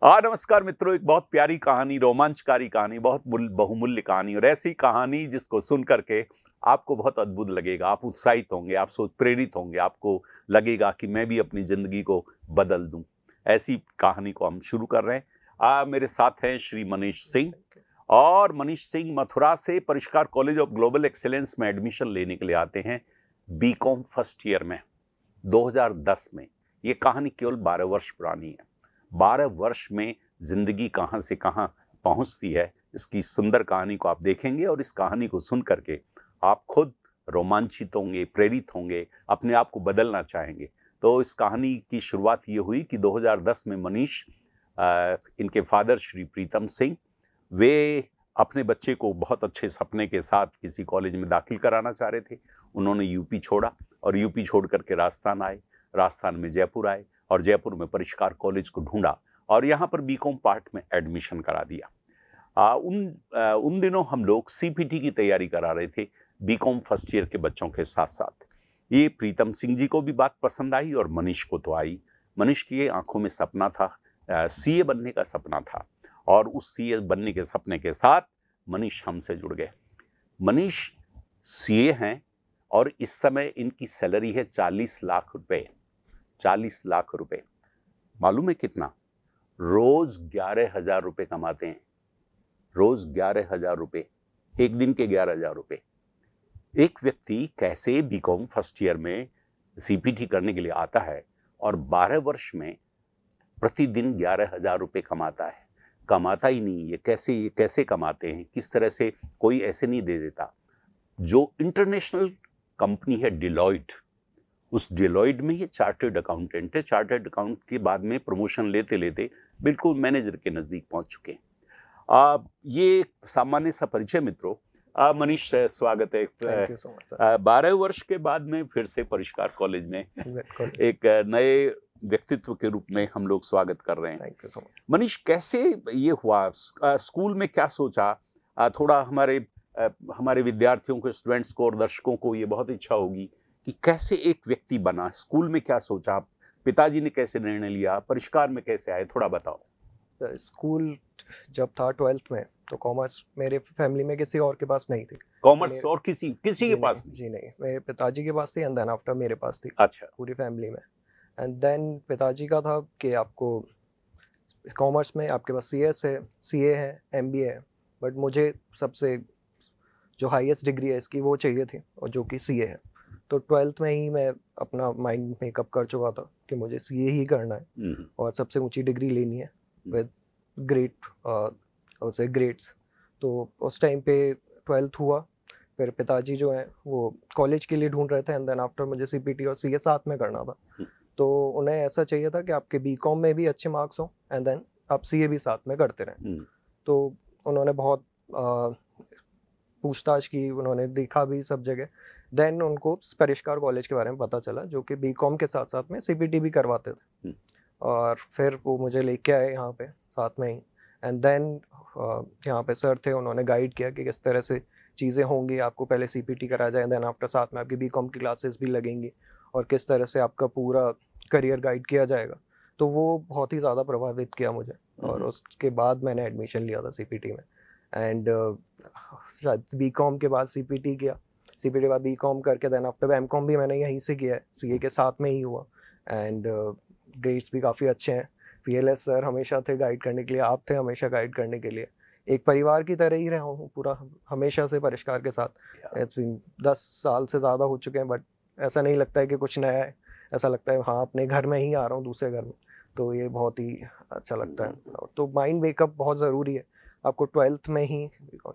नमस्कार मित्रों, एक बहुत प्यारी कहानी, रोमांचकारी कहानी, बहुत बहुमूल्य कहानी और ऐसी कहानी जिसको सुन करके आपको बहुत अद्भुत लगेगा, आप उत्साहित होंगे, आप सोच प्रेरित होंगे, आपको लगेगा कि मैं भी अपनी जिंदगी को बदल दूं। ऐसी कहानी को हम शुरू कर रहे हैं। मेरे साथ हैं श्री मनीष सिंह, और मनीष सिंह मथुरा से परिष्कार कॉलेज ऑफ ग्लोबल एक्सीलेंस में एडमिशन लेने के लिए आते हैं बीकॉम फर्स्ट ईयर में 2010 में। ये कहानी केवल 12 वर्ष पुरानी है। 12 वर्ष में जिंदगी कहां से कहां पहुंचती है, इसकी सुंदर कहानी को आप देखेंगे और इस कहानी को सुन करके आप खुद रोमांचित होंगे, प्रेरित होंगे, अपने आप को बदलना चाहेंगे। तो इस कहानी की शुरुआत ये हुई कि 2010 में मनीष, इनके फादर श्री प्रीतम सिंह, वे अपने बच्चे को बहुत अच्छे सपने के साथ किसी कॉलेज में दाखिल कराना चाह रहे थे। उन्होंने यूपी छोड़ा और यूपी छोड़ करके राजस्थान आए, राजस्थान में जयपुर आए और जयपुर में परिष्कार कॉलेज को ढूंढा और यहाँ पर बीकॉम पार्ट में एडमिशन करा दिया। उन दिनों हम लोग सीपीटी की तैयारी करा रहे थे बीकॉम फर्स्ट ईयर के बच्चों के साथ साथ। ये प्रीतम सिंह जी को भी बात पसंद आई और मनीष को तो आई। मनीष की आंखों में सपना था, सीए बनने का सपना था, और उस सीए बनने के सपने के साथ मनीष हमसे जुड़ गए। मनीष सीए हैं और इस समय इनकी सैलरी है 40 लाख रुपए। 40 लाख रुपए मालूम है कितना? रोज 11,000 रुपए कमाते हैं। रोज 11,000 रुपए, एक दिन के 11,000 रुपए। एक व्यक्ति कैसे बीकॉम फर्स्ट ईयर में सीपीटी करने के लिए आता है और 12 वर्ष में प्रतिदिन 11,000 रुपए कमाता है? कमाता ही नहीं, ये कैसे कमाते हैं, किस तरह से? कोई ऐसे नहीं दे देता। जो इंटरनेशनल कंपनी है डिलॉयट, उस डिलॉयट में ये चार्टर्ड अकाउंटेंट है। चार्टर्ड अकाउंट के बाद में प्रमोशन लेते लेते बिल्कुल मैनेजर के नज़दीक पहुंच चुके हैं। ये सामान्य सा परिचय मित्रों। मनीष, स्वागत है। 12 वर्ष के बाद में फिर से परिष्कार कॉलेज में एक नए व्यक्तित्व के रूप में हम लोग स्वागत कर रहे हैं। मनीष, कैसे ये हुआ? स्कूल में क्या सोचा? थोड़ा हमारे विद्यार्थियों को, स्टूडेंट्स को और दर्शकों को ये बहुत इच्छा होगी कि कैसे एक व्यक्ति बना। स्कूल में क्या सोचा? पिताजी ने कैसे निर्णय लिया? परिष्कार में कैसे आए? थोड़ा बताओ। स्कूल जब था 12th में, तो कॉमर्स मेरे फैमिली में किसी और के पास नहीं थी। कॉमर्स और किसी के पास नहीं? जी नहीं, मेरे पिताजी के पास थी एंड देन आफ्टर मेरे पास थी। अच्छा। पूरी फैमिली में। एंड देन पिताजी का था कि आपको कॉमर्स में आपके पास सीए है, एमबीए है, बट मुझे सबसे जो हाईएस्ट डिग्री है इसकी वो चाहिए थी, और जो कि सीए है। तो 12th में ही मैं अपना माइंड मेकअप कर चुका था कि मुझे सीए ही करना है और सबसे ऊंची डिग्री लेनी है विद ग्रेड्स। तो उस टाइम पे 12th हुआ। फिर पिताजी जो हैं वो कॉलेज के लिए ढूंढ रहे थे एंड देन आफ्टर मुझे सीपीटी और सीए साथ में करना था। तो उन्हें ऐसा चाहिए था कि आपके बीकॉम में भी अच्छे मार्क्स हों एंड देन आप सीए भी साथ में करते रहें। तो उन्होंने बहुत पूछताछ की, उन्होंने देखा भी सब जगह। देन उनको परिष्कार कॉलेज के बारे में पता चला, जो कि बीकॉम के साथ साथ में सीपीटी भी करवाते थे। और फिर वो मुझे लेके आए यहाँ पे साथ में ही। एंड देन यहाँ पे सर थे, उन्होंने गाइड किया कि किस तरह से चीज़ें होंगी। आपको पहले सीपीटी करा जाए, देन आफ्टर साथ में आपकी बीकॉम की क्लासेस भी लगेंगी और किस तरह से आपका पूरा करियर गाइड किया जाएगा। तो वो बहुत ही ज़्यादा प्रभावित किया मुझे, और उसके बाद मैंने एडमिशन लिया था सीपीटी में। एंड बीकॉम के बाद सीपीटी किया, सीपीटी के बाद बीकॉम करके देन आफ्टर एमकॉम भी मैंने यहीं से किया है, सीए के साथ में ही हुआ। एंड ग्रेड्स भी काफ़ी अच्छे हैं। पीएलएस सर हमेशा थे गाइड करने के लिए, आप थे हमेशा गाइड करने के लिए। एक परिवार की तरह ही रहा हूँ पूरा हमेशा से परिष्कार के साथ। 10 साल से ज़्यादा हो चुके हैं, बट ऐसा नहीं लगता है कि कुछ नया है। ऐसा लगता है हाँ, अपने घर में ही आ रहा हूँ, दूसरे घर में। तो ये बहुत ही अच्छा लगता है। तो माइंड मेकअप बहुत ज़रूरी है। आपको 12th में ही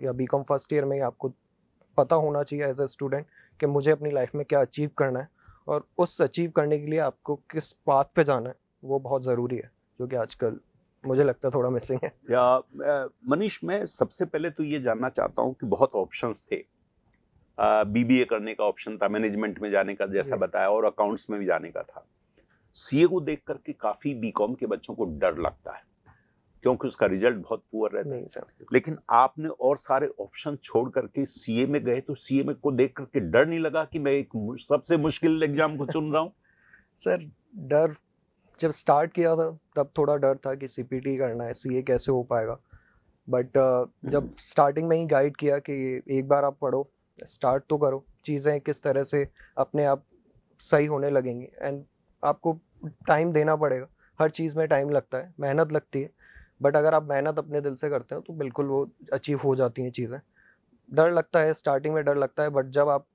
या बीकॉम फर्स्ट ईयर में ही आपको पता होना चाहिए एज ए स्टूडेंट कि मुझे अपनी लाइफ में क्या अचीव करना है, और उस अचीव करने के लिए आपको किस पाथ पे जाना है वो बहुत ज़रूरी है, जो कि आजकल मुझे लगता है थोड़ा मिसिंग है। या मनीष, मैं सबसे पहले तो ये जानना चाहता हूँ कि बहुत ऑप्शंस थे। बीबीए करने का ऑप्शन था, मैनेजमेंट में जाने का जैसा बताया, और अकाउंट्स में भी जाने का था। सीए को देख करके काफ़ी बीकॉम के बच्चों को डर लगता है क्योंकि उसका रिजल्ट बहुत पुअर रहता है। लेकिन आपने और सारे ऑप्शन छोड़ करके सीए में गए, तो सीए में को देख करके डर नहीं लगा कि मैं एक सबसे मुश्किल एग्जाम को चुन रहा हूँ? सर, डर जब स्टार्ट किया था तब थोड़ा डर था कि सीपीटी करना है, सीए कैसे हो पाएगा, बट जब स्टार्टिंग में ही गाइड किया कि एक बार आप पढ़ो, स्टार्ट तो करो, चीज़ें किस तरह से अपने आप सही होने लगेंगी, एंड आपको टाइम देना पड़ेगा, हर चीज़ में टाइम लगता है, मेहनत लगती है, बट अगर आप मेहनत अपने दिल से करते हो तो बिल्कुल वो अचीव हो जाती हैं चीज़ें। डर लगता है, स्टार्टिंग में डर लगता है, बट जब आप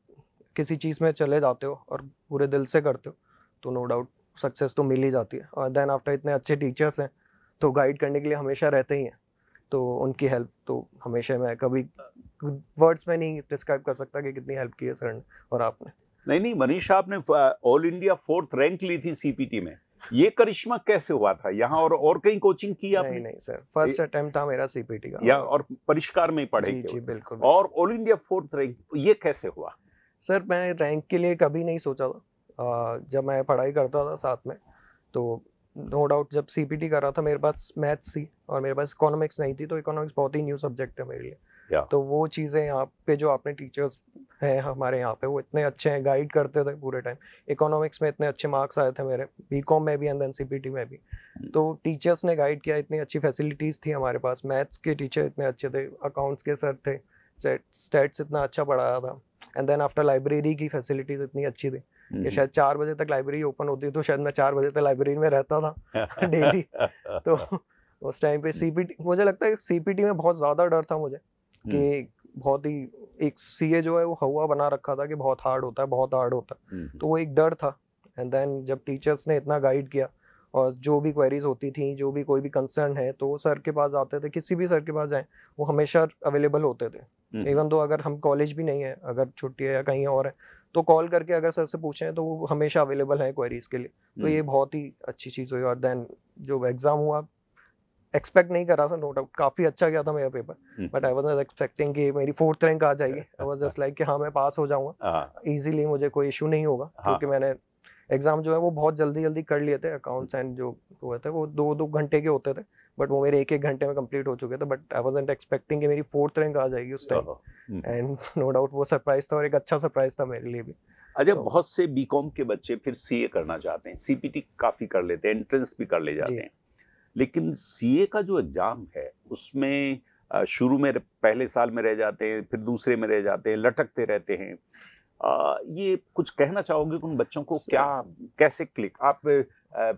किसी चीज़ में चले जाते हो और पूरे दिल से करते हो तो नो डाउट सक्सेस तो मिल ही जाती है। और देन आफ्टर इतने अच्छे टीचर्स हैं तो गाइड करने के लिए हमेशा रहते ही हैं, तो उनकी हेल्प तो हमेशा, मैं कभी वर्ड्स में नहीं डिस्क्राइब कर सकता कि कितनी हेल्प की है सर ने और आपने। नहीं मनीष, आपने ऑल इंडिया 4th रैंक ली थी सीपीटी में, ये करिश्मा कैसे हुआ था यहाँ, और कहीं कोचिंग की आपने? नहीं सर, फर्स्ट अटेम्प्ट था मेरा सीपीटी का। या और परिष्कार में ही पढ़े जी केवल? बिल्कुल। और ऑल इंडिया 4th रैंक ये कैसे हुआ? सर मैं रैंक के लिए कभी नहीं सोचा था, जब मैं पढ़ाई करता था साथ में, तो नो डाउट जब सीपीटी कर रहा था मेरे पास मैथ्स थी और मेरे पास इकोनॉमिक्स नहीं थी, तो इकोनॉमिक्स बहुत ही न्यू सब्जेक्ट है मेरे लिए। तो वो चीज़ें यहाँ पे जो आपने टीचर्स हैं हमारे यहाँ पे वो इतने अच्छे हैं, गाइड करते थे पूरे टाइम। इकोनॉमिक्स में इतने अच्छे मार्क्स आए थे मेरे, बीकॉम में भी एंड देन सीपीटी में भी, तो टीचर्स ने गाइड किया, इतनी अच्छी फैसिलिटीज़ थी हमारे पास, मैथ्स के टीचर इतने अच्छे थे, अकाउंट्स के सर थे, स्टेट्स इतना अच्छा पढ़ाया था, एंड देन आफ्टर लाइब्रेरी की फैसिलिटीज़ इतनी अच्छी थी कि शायद 4 बजे तक लाइब्रेरी ओपन होती तो शायद मैं 4 बजे तक लाइब्रेरी में रहता था डेली। तो उस टाइम पे सीपीटी, मुझे लगता है सीपीटी में बहुत ज़्यादा डर था मुझे कि बहुत ही, एक सीए जो है वो हवा बना रखा था कि बहुत हार्ड होता है, बहुत हार्ड होता है, तो वो एक डर था। एंड देन जब टीचर्स ने इतना गाइड किया और जो भी क्वेरीज होती थी, जो भी कोई भी कंसर्न है, तो वो सर के पास आते थे, किसी भी सर के पास जाएं वो हमेशा अवेलेबल होते थे। इवन तो अगर हम कॉलेज भी नहीं है, अगर छुट्टी है या कहीं और है, तो कॉल करके अगर सर से पूछें तो वो हमेशा अवेलेबल है क्वेरीज के लिए। तो ये बहुत ही अच्छी चीज़ हुई। और देन जो एग्ज़ाम हुआ, एक्सपेक्ट नहीं कर रहा था, नो डाउट काफ़ी अच्छा गया था मेरा paper, but I was not expecting कि मेरी 4th रैंक आ जाएगी। आई वाज जस्ट लाइक कि हाँ मैं पास हो जाऊंगा इजीली, मुझे कोई इशू नहीं होगा, क्योंकि मैंने एग्जाम जो है वो बहुत जल्दी जल्दी कर लिए थे। अकाउंट्स एंड जो हुए थे वो 2-2 घंटे के होते थे, बट वो मेरे 1-1 घंटे में कंप्लीट हो चुके थे, बट आई वाजंट एक्सपेक्टिंग कि मेरी 4th रैंक आ जाएगी उस टाइम, एंड नो डाउट वो सरप्राइज था और एक अच्छा सरप्राइज था मेरे लिए भी। अच्छा, बहुत से बीकॉम के बच्चे फिर सीए करना चाहते हैं, सीपीटी काफी कर लेते हैं, एंट्रेंस भी कर ले जाते हैं, लेकिन सीए का जो एग्जाम है उसमें शुरू में पहले साल में रह जाते हैं, फिर दूसरे में रह जाते हैं, लटकते रहते हैं। ये कुछ कहना चाहोगे उन बच्चों को, क्या कैसे क्लिक? आप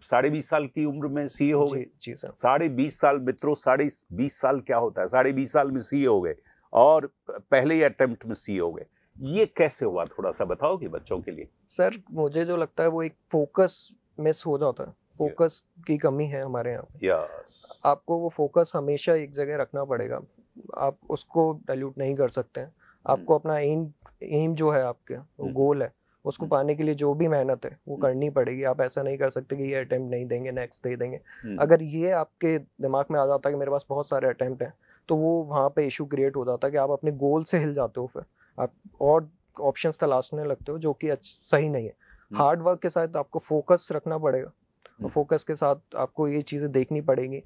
20.5 साल की उम्र में सीए हो गए? जी सर। 20.5 साल मित्रों, 20.5 साल क्या होता है? 20.5 साल में सीए हो गए और पहले ही अटेम्प्ट में सीए हो गए, ये कैसे हुआ? थोड़ा सा बताओगे बच्चों के लिए? सर मुझे जो लगता है वो एक फोकस मिस हो जाता है, फोकस की कमी है हमारे यहाँ पे। आपको वो फोकस हमेशा एक जगह रखना पड़ेगा, आप उसको डाइल्यूट नहीं कर सकते हैं। आपको अपना एम जो है आपके, वो गोल है, उसको पाने के लिए जो भी मेहनत है वो करनी पड़ेगी। आप ऐसा नहीं कर सकते कि ये अटेम्प्ट नहीं देंगे, नेक्स्ट दे देंगे। अगर ये आपके दिमाग में आ जाता है कि मेरे पास बहुत सारे अटेम्प्ट हैं, तो वो वहाँ पे इशू क्रिएट हो जाता है कि आप अपने गोल से हिल जाते हो, फिर आप और ऑप्शंस तलाशने लगते हो, जो कि सही नहीं है। हार्ड वर्क के साथ आपको फोकस रखना पड़ेगा, और फोकस के साथ आपको ये चीज़ें देखनी पड़ेंगी।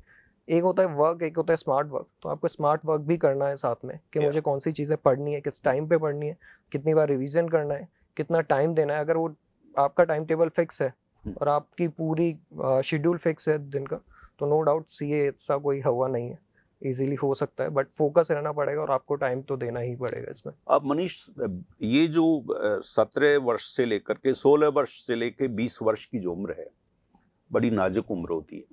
एक होता है वर्क, एक होता है स्मार्ट वर्क। तो आपको स्मार्ट वर्क भी करना है साथ में कि मुझे कौन सी चीज़ें पढ़नी है, किस टाइम पे पढ़नी है, कितनी बार रिवीजन करना है, कितना टाइम देना है। अगर वो आपका टाइम टेबल फिक्स है और आपकी पूरी शेड्यूल फिक्स है दिन का, तो नो डाउट सीए ऐसा कोई हवा नहीं है, इजीली हो सकता है, बट फोकस रहना पड़ेगा और आपको टाइम तो देना ही पड़ेगा इसमें। अब मनीष, ये जो 17 वर्ष से लेकर के 16 वर्ष से लेकर 20 वर्ष की जो उम्र है, बड़ी नाजुक उम्र होती है,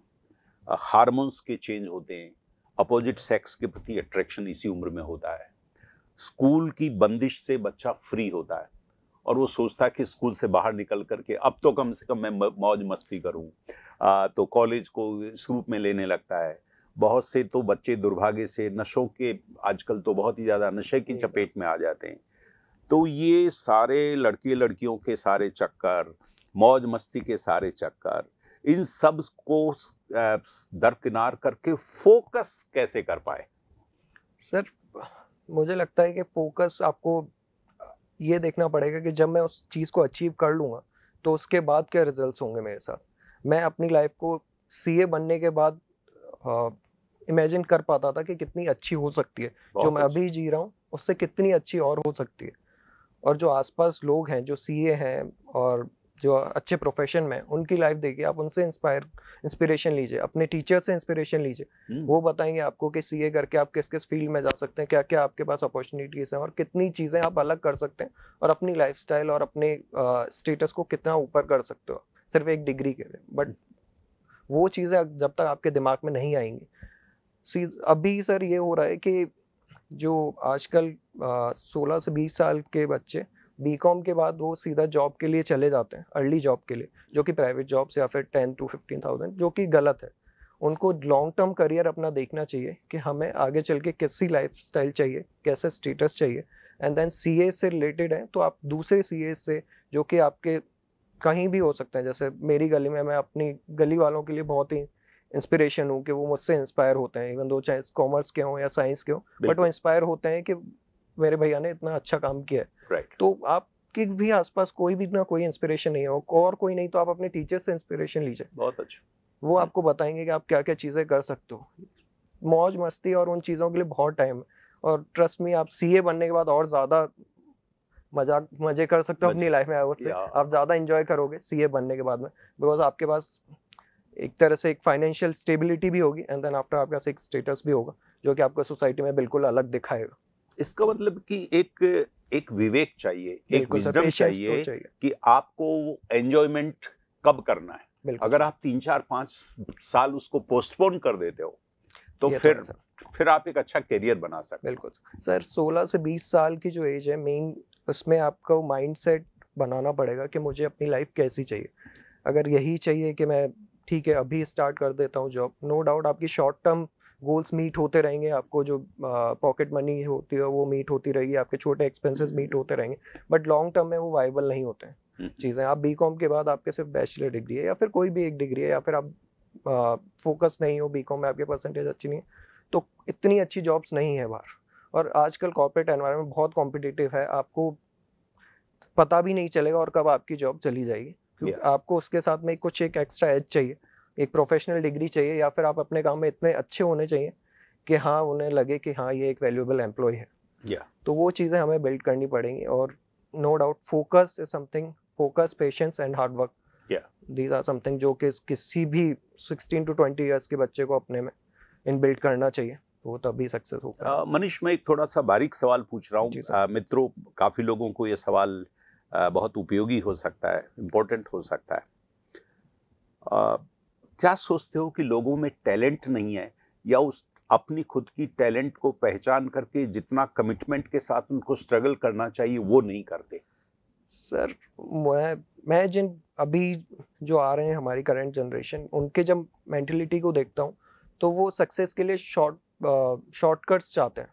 हार्मोन्स के चेंज होते हैं, अपोजिट सेक्स के प्रति अट्रैक्शन इसी उम्र में होता है, स्कूल की बंदिश से बच्चा फ्री होता है और वो सोचता है कि स्कूल से बाहर निकल करके अब तो कम से कम मैं मौज मस्ती करूं, तो कॉलेज को इस रूप में लेने लगता है। बहुत से तो बच्चे दुर्भाग्य से नशों के, आजकल तो बहुत ही ज़्यादा नशे की चपेट में आ जाते हैं। तो ये सारे लड़के लड़कियों के सारे चक्कर, मौज मस्ती के सारे चक्कर, इन सब को दरकिनार करके फोकस कैसे कर पाए? सर मुझे लगता है कि फोकस आपको ये देखना पड़ेगा कि जब मैं उस चीज़ को अचीव कर लूँगा तो उसके बाद क्या रिजल्ट्स होंगे मेरे साथ। मैं अपनी लाइफ को सीए बनने के बाद इमेजिन कर पाता था कि कितनी अच्छी हो सकती है, जो मैं अभी जी रहा हूँ उससे कितनी अच्छी और हो सकती है। और जो आसपास लोग हैं जो सीए हैं और जो अच्छे प्रोफेशन में उनकी लाइफ देखिए, आप उनसे इंस्पिरेशन लीजिए, अपने टीचर से इंस्पिरेशन लीजिए। वो बताएंगे आपको कि सीए करके आप किस किस फील्ड में जा सकते हैं, क्या क्या आपके पास अपॉर्चुनिटीज हैं और कितनी चीज़ें आप अलग कर सकते हैं और अपनी लाइफस्टाइल और अपने स्टेटस को कितना ऊपर कर सकते हो सिर्फ एक डिग्री के लिए। बट वो चीज़ें जब तक आपके दिमाग में नहीं आएंगी, अभी सर ये हो रहा है कि जो आजकल 16 से 20 साल के बच्चे बीकॉम के बाद वो सीधा जॉब के लिए चले जाते हैं, अर्ली जॉब के लिए, जो कि प्राइवेट जॉब्स या फिर 10 to 15,000, जो कि गलत है। उनको लॉन्ग टर्म करियर अपना देखना चाहिए कि हमें आगे चल के कैसी लाइफस्टाइल चाहिए, कैसे स्टेटस चाहिए, एंड देन सीए से रिलेटेड है तो आप दूसरे सीए से जो कि आपके कहीं भी हो सकते हैं, जैसे मेरी गली में, मैं अपनी गली वालों के लिए बहुत ही इंस्पिरेशन हूँ कि वो मुझसे इंस्पायर होते हैं, इवन दो चाहे कॉमर्स के हों या साइंस के हों, बट वो इंस्पायर होते हैं कि मेरे भैया ने इतना अच्छा काम किया है। तो आपके भी आसपास कोई भी ना कोई इंस्पिरेशन नहीं हो, और कोई नहीं तो आप अपने टीचर से इंस्पिरेशन लीजिए। बहुत अच्छा। वो आपको बताएंगे कि आप क्या क्या चीज़ें कर सकते हो। मौज मस्ती और उन चीज़ों के लिए बहुत टाइम है, और ट्रस्ट मी, आप सीए बनने के बाद और ज़्यादा मजे कर सकते हो अपनी लाइफ में। आप ज़्यादा इंजॉय करोगे सीए बनने के बाद में, बिकॉज आपके पास एक तरह से एक फाइनेंशियल स्टेबिलिटी भी होगी, एंड देन आफ्टर आपके पास एक स्टेटस भी होगा जो कि आपको सोसाइटी में बिल्कुल अलग दिखाएगा। इसका मतलब कि एक विवेक चाहिए, एक विजडम चाहिए कि आपको एंजॉयमेंट कब करना है। अगर आप 3, 4, 5 साल उसको पोस्टपोन कर देते हो तो फिर आप एक अच्छा करियर बना सकते हैं। बिल्कुल सर, 16 से 20 साल की जो एज है मेन, उसमें आपको माइंडसेट बनाना पड़ेगा कि मुझे अपनी लाइफ कैसी चाहिए। अगर यही चाहिए कि मैं ठीक है अभी स्टार्ट कर देता हूँ जॉब, नो डाउट आपकी शॉर्ट टर्म गोल्स मीट होते रहेंगे, आपको जो पॉकेट मनी होती है वो मीट होती रहेगी, आपके छोटे एक्सपेंसेस मीट होते रहेंगे, बट लॉन्ग टर्म में वो वाइबल नहीं होते हैं चीज़ें। आप बीकॉम के बाद आपके सिर्फ बैचलर डिग्री है या फिर कोई भी एक डिग्री है, या फिर आप फोकस नहीं हो बीकॉम में, आपके परसेंटेज अच्छी नहीं है, तो इतनी अच्छी जॉब्स नहीं है बाहर। और आजकल कॉर्पोरेट एनवायरनमेंट बहुत कॉम्पिटिटिव है, आपको पता भी नहीं चलेगा और कब आपकी जॉब चली जाएगी, क्योंकि आपको उसके साथ में कुछ एक एक्स्ट्रा एज चाहिए, एक प्रोफेशनल डिग्री चाहिए, या फिर आप अपने काम में इतने अच्छे होने चाहिए कि हाँ उन्हें लगे कि हाँ ये एक वैल्यूएबल एम्प्लॉय है। तो वो चीज़ें हमें बिल्ड करनी पड़ेंगी, और no doubt focus is something, focus, patience and hard work, these are something जो कि किसी भी 16 to 20 ईयर्स के बच्चे को अपने में इन बिल्ड करना चाहिए, तो वो तभी सक्सेस होगा। मनीष, मैं एक थोड़ा सा बारीक सवाल पूछ रहा हूँ मित्रों, काफ़ी लोगों को ये सवाल बहुत उपयोगी हो सकता है, इम्पोर्टेंट हो सकता है। क्या सोचते हो कि लोगों में टैलेंट नहीं है, या उस अपनी खुद की टैलेंट को पहचान करके जितना कमिटमेंट के साथ उनको स्ट्रगल करना चाहिए वो नहीं करते? सर मैं जिन अभी जो आ रहे हैं हमारी करंट जनरेशन, उनके जब मेंटेलिटी को देखता हूँ तो वो सक्सेस के लिए शॉर्टकट्स चाहते हैं।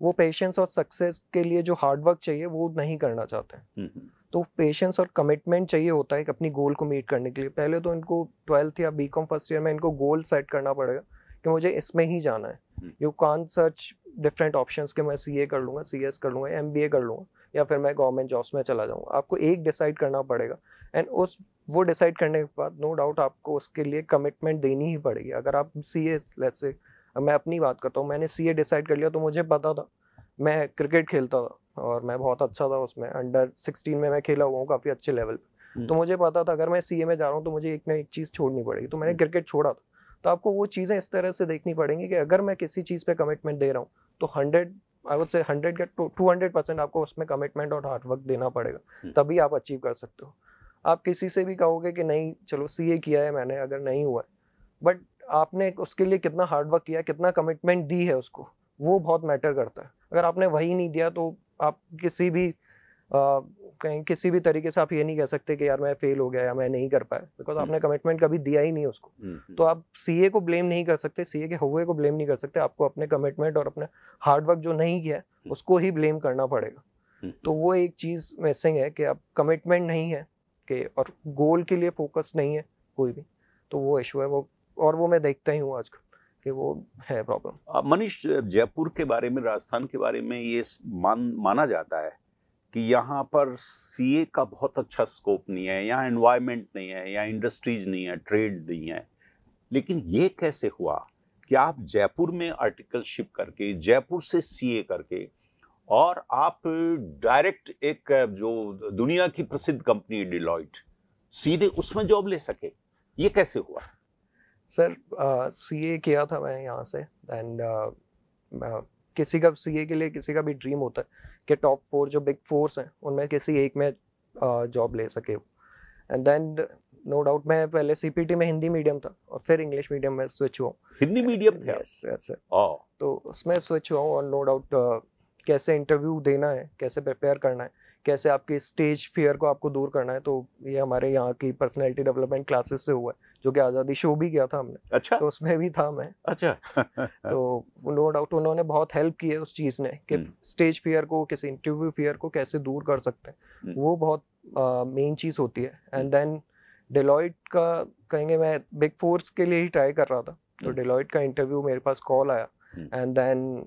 वो पेशेंस और सक्सेस के लिए जो हार्ड वर्क चाहिए वो नहीं करना चाहते हैं। तो पेशेंस और कमिटमेंट चाहिए होता है अपनी गोल को मीट करने के लिए। पहले तो इनको 12th या बीकॉम फर्स्ट ईयर में इनको गोल सेट करना पड़ेगा कि मुझे इसमें ही जाना है। You can't search different options कि मैं सीए कर लूँगा, सीएस कर लूँगा, एमबीए कर लूँगा, या फिर मैं गवर्नमेंट जॉब्स में चला जाऊँगा। आपको एक डिसाइड करना पड़ेगा, एंड वो डिसाइड करने के बाद नो डाउट आपको उसके लिए कमिटमेंट देनी ही पड़ेगी। अगर आप सीए, लेट्स से मैं अपनी बात करता हूँ, मैंने सीए डिसाइड कर लिया तो मुझे पता था, मैं क्रिकेट खेलता था और मैं बहुत अच्छा था उसमें, अंडर 16 में मैं खेला हुआ हूँ काफ़ी अच्छे लेवल पे। तो मुझे पता था अगर मैं सीए में जा रहा हूँ तो मुझे एक ना एक चीज़ छोड़नी पड़ेगी, तो मैंने क्रिकेट छोड़ा था। तो आपको वो चीज़ें इस तरह से देखनी पड़ेंगी कि अगर मैं किसी चीज़ पे कमिटमेंट दे रहा हूँ तो 100 या 200% आपको उसमें कमिटमेंट और हार्ड वर्क देना पड़ेगा, तभी आप अचीव कर सकते हो। आप किसी से भी कहोगे कि नहीं चलो सीए किया है मैंने, अगर नहीं हुआ है, बट आपने उसके लिए कितना हार्ड वर्क किया, कितना कमिटमेंट दी है उसको, वो बहुत मैटर करता है। अगर आपने वही नहीं दिया तो आप किसी भी तरीके से आप ये नहीं कह सकते कि यार मैं फेल हो गया या मैं नहीं कर पाया, बिकॉज आपने कमिटमेंट कभी दिया ही नहीं उसको। तो आप सीए को ब्लेम नहीं कर सकते, सीए के हुए को ब्लेम नहीं कर सकते, आपको अपने कमिटमेंट और अपने हार्ड वर्क जो नहीं किया उसको ही ब्लेम करना पड़ेगा। तो वो एक चीज़ मिसिंग है कि आप कमिटमेंट नहीं है कि और गोल के लिए फोकस नहीं है कोई भी, तो वो इशू है वो, और वो मैं देखता ही हूँ आजकल कि वो है प्रॉब्लम। मनीष, जयपुर के बारे में, राजस्थान के बारे में ये माना जाता है कि यहाँ पर सीए का बहुत अच्छा स्कोप नहीं है, यहाँ एनवायरनमेंट नहीं है, यहाँ इंडस्ट्रीज नहीं है, ट्रेड नहीं है। लेकिन ये कैसे हुआ कि आप जयपुर में आर्टिकलशिप करके, जयपुर से सीए करके, और आप डायरेक्ट एक जो दुनिया की प्रसिद्ध कंपनी डिलॉयट सीधे उसमें जॉब ले सके, ये कैसे हुआ? सर सीए किया था मैं यहाँ से, एंड किसी का सीए के लिए किसी का भी ड्रीम होता है कि टॉप 4 जो बिग 4 हैं उनमें किसी एक में जॉब ले सके। एंड देन नो डाउट मैं पहले सीपीटी में हिंदी मीडियम था और फिर इंग्लिश मीडियम में स्विच हुआ। हिंदी मीडियम थे? Yes sir. ओह, तो उसमें स्विच हुआ और नो डाउट कैसे इंटरव्यू देना है, कैसे प्रिपेयर करना है, कैसे आपकी स्टेज फियर को आपको दूर करना है, तो ये हमारे यहाँ की पर्सनैलिटी डेवलपमेंट क्लासेस से हुआ है, जो कि आज़ादी शो भी किया था हमने। अच्छा। तो उसमें भी था मैं। अच्छा। तो नो डाउट उन्होंने बहुत हेल्प की है उस चीज़ ने कि स्टेज फियर को, किसी इंटरव्यू फियर को कैसे दूर कर सकते हैं, वो बहुत मेन चीज़ होती है। एंड देन डेलॉयट का कहेंगे, मैं बिग 4 के लिए ही ट्राई कर रहा था, तो डेलॉयट का इंटरव्यू मेरे पास कॉल आया, एंड देन